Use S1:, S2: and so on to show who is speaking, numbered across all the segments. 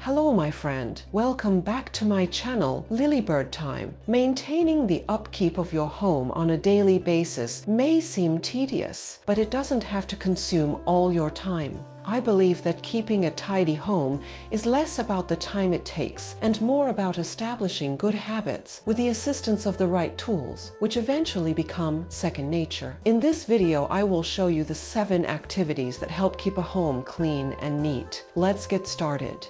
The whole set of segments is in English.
S1: Hello my friend, welcome back to my channel Lilybird Time. Maintaining the upkeep of your home on a daily basis may seem tedious, but it doesn't have to consume all your time. I believe that keeping a tidy home is less about the time it takes and more about establishing good habits with the assistance of the right tools, which eventually become second nature. In this video, I will show you the 7 activities that help keep a home clean and neat. Let's get started.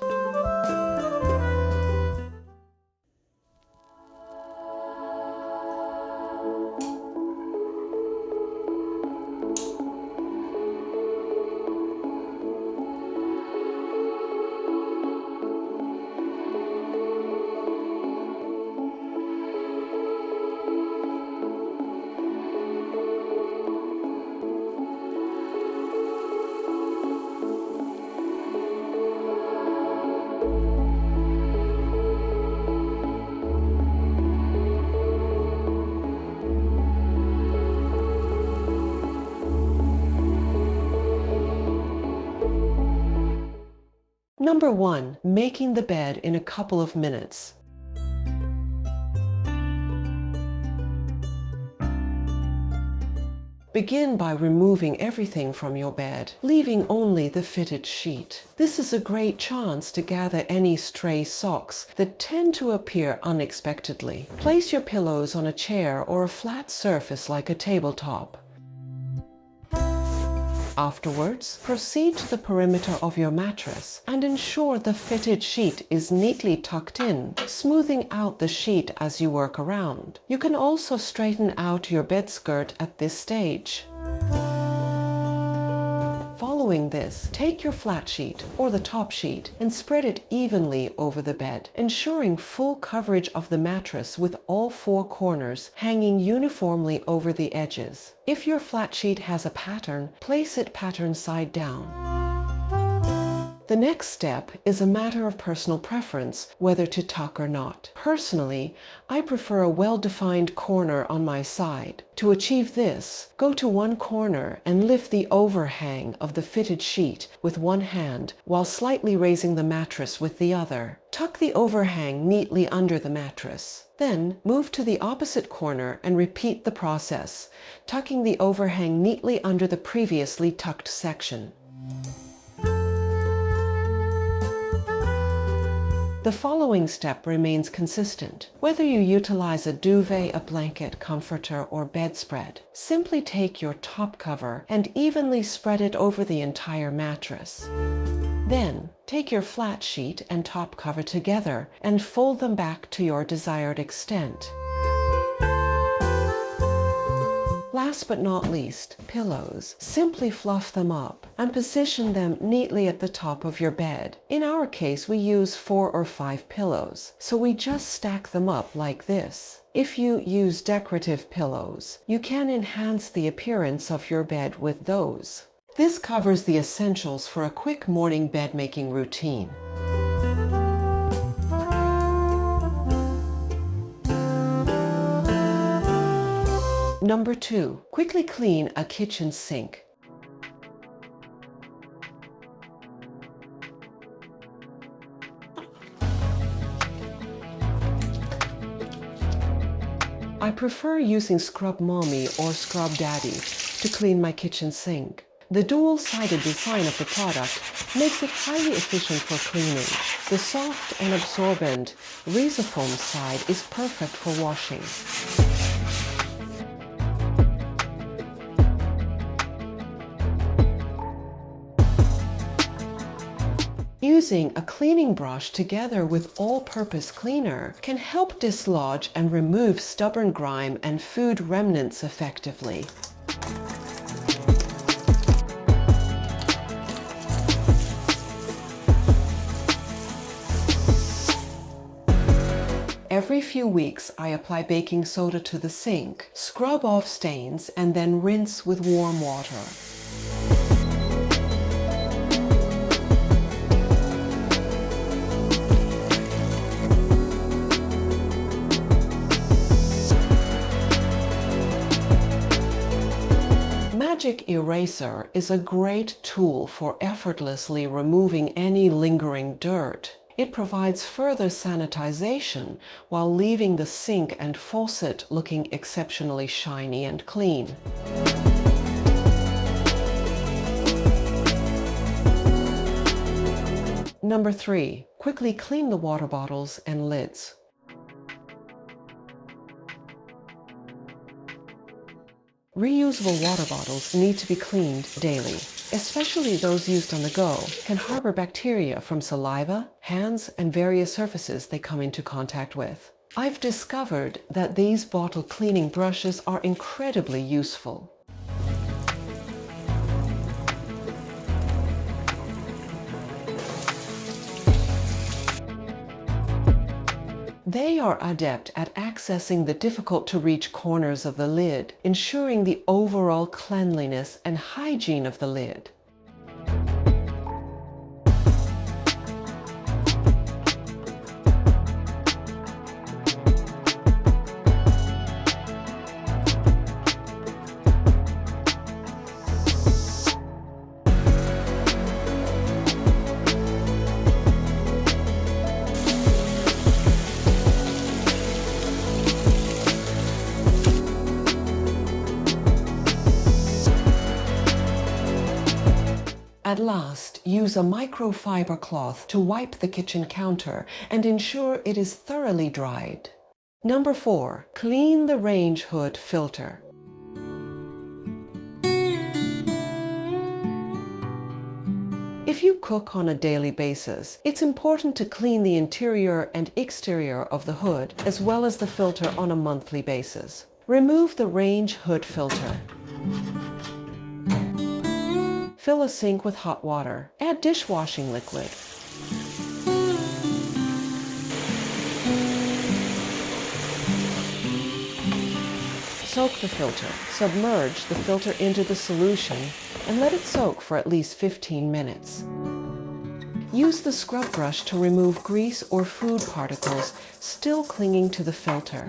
S1: Number 1. Making the bed in a couple of minutes. Begin by removing everything from your bed, leaving only the fitted sheet. This is a great chance to gather any stray socks that tend to appear unexpectedly. Place your pillows on a chair or a flat surface like a tabletop. Afterwards, proceed to the perimeter of your mattress and ensure the fitted sheet is neatly tucked in, smoothing out the sheet as you work around. You can also straighten out your bed skirt at this stage. Following this, take your flat sheet or the top sheet and spread it evenly over the bed, ensuring full coverage of the mattress with all 4 corners hanging uniformly over the edges. If your flat sheet has a pattern, place it pattern side down. The next step is a matter of personal preference, whether to tuck or not. Personally, I prefer a well-defined corner on my side. To achieve this, go to one corner and lift the overhang of the fitted sheet with one hand while slightly raising the mattress with the other. Tuck the overhang neatly under the mattress. Then move to the opposite corner and repeat the process, tucking the overhang neatly under the previously tucked section. The following step remains consistent. Whether you utilize a duvet, a blanket, comforter, or bedspread, simply take your top cover and evenly spread it over the entire mattress. Then, take your flat sheet and top cover together and fold them back to your desired extent. Last but not least, pillows. Simply fluff them up and position them neatly at the top of your bed. In our case, we use 4 or 5 pillows, so we just stack them up like this. If you use decorative pillows, you can enhance the appearance of your bed with those. This covers the essentials for a quick morning bed-making routine. Number 2. Quickly clean a kitchen sink. I prefer using Scrub Mommy or Scrub Daddy to clean my kitchen sink. The dual-sided design of the product makes it highly efficient for cleaning. The soft and absorbent Rhizofoam side is perfect for washing. Using a cleaning brush together with all-purpose cleaner can help dislodge and remove stubborn grime and food remnants effectively. Every few weeks, I apply baking soda to the sink, scrub off stains, and then rinse with warm water. Magic Eraser is a great tool for effortlessly removing any lingering dirt. It provides further sanitization while leaving the sink and faucet looking exceptionally shiny and clean. Number 3, quickly clean the water bottles and lids. Reusable water bottles need to be cleaned daily, especially those used on the go, can harbor bacteria from saliva, hands, and various surfaces they come into contact with. I've discovered that these bottle cleaning brushes are incredibly useful. They are adept at accessing the difficult-to-reach corners of the lid, ensuring the overall cleanliness and hygiene of the lid. At last, use a microfiber cloth to wipe the kitchen counter and ensure it is thoroughly dried. Number 4, clean the range hood filter. If you cook on a daily basis, it's important to clean the interior and exterior of the hood, as well as the filter on a monthly basis. Remove the range hood filter. Fill a sink with hot water. Add dishwashing liquid. Soak the filter. Submerge the filter into the solution and let it soak for at least 15 minutes. Use the scrub brush to remove grease or food particles still clinging to the filter.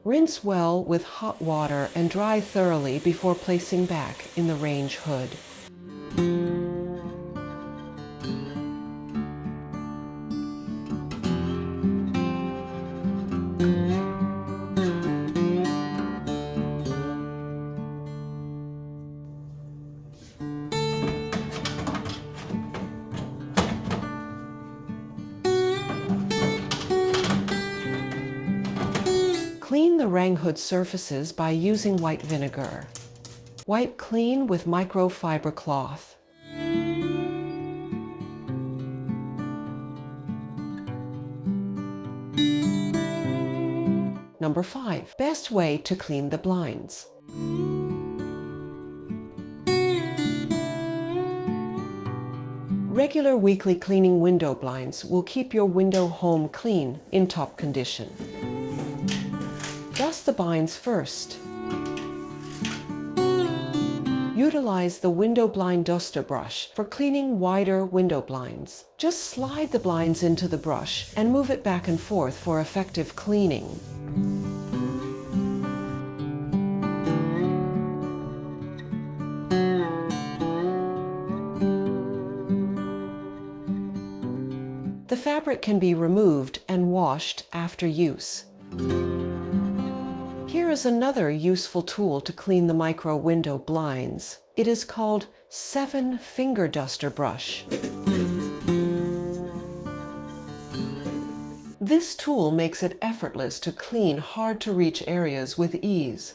S1: Rinse well with hot water and dry thoroughly before placing back in the range hood. Clean the rang hood surfaces by using white vinegar. Wipe clean with microfiber cloth. Number 5, best way to clean the blinds. Regular weekly cleaning window blinds will keep your window home clean in top condition. Dust the blinds first. Utilize the window blind duster brush for cleaning wider window blinds. Just slide the blinds into the brush and move it back and forth for effective cleaning. The fabric can be removed and washed after use. Here is another useful tool to clean the micro window blinds. It is called 7-finger duster brush. This tool makes it effortless to clean hard-to-reach areas with ease.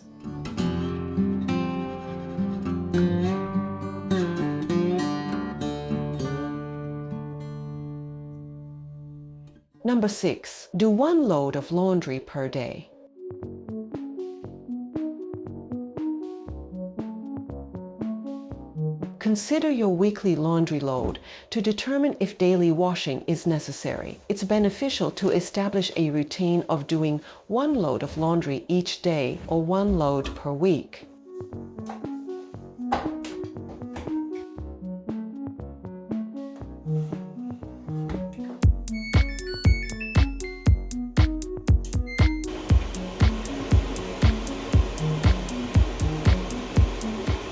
S1: Number 6, do 1 load of laundry per day. Consider your weekly laundry load to determine if daily washing is necessary. It's beneficial to establish a routine of doing 1 load of laundry each day or 1 load per week.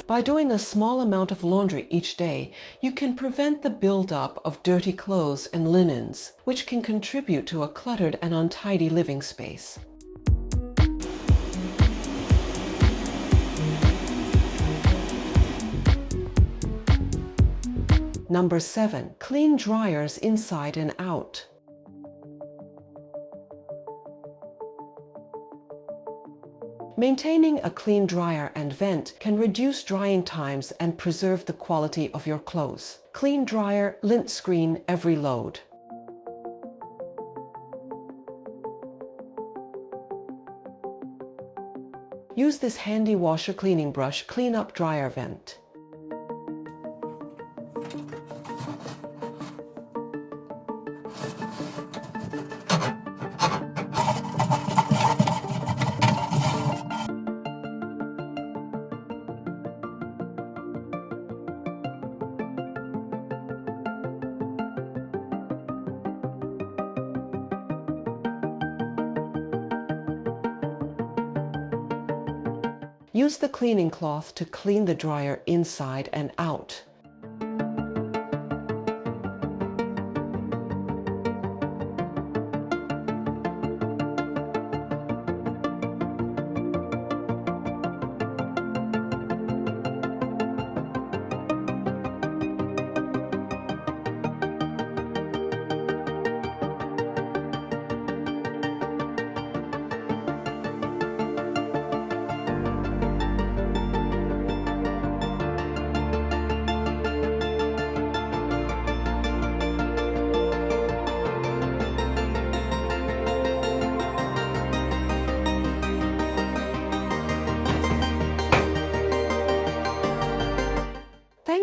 S1: By doing a small amount of laundry each day, you can prevent the buildup of dirty clothes and linens, which can contribute to a cluttered and untidy living space. Number 7. Clean dryers inside and out. Maintaining a clean dryer and vent can reduce drying times and preserve the quality of your clothes. Clean dryer, lint screen every load. Use this handy washer cleaning brush, clean up dryer vent. Use the cleaning cloth to clean the dryer inside and out.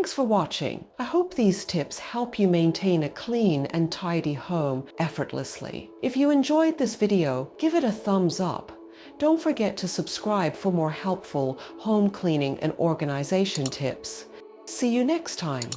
S1: Thanks for watching. I hope these tips help you maintain a clean and tidy home effortlessly. If you enjoyed this video, give it a thumbs up. Don't forget to subscribe for more helpful home cleaning and organization tips. See you next time.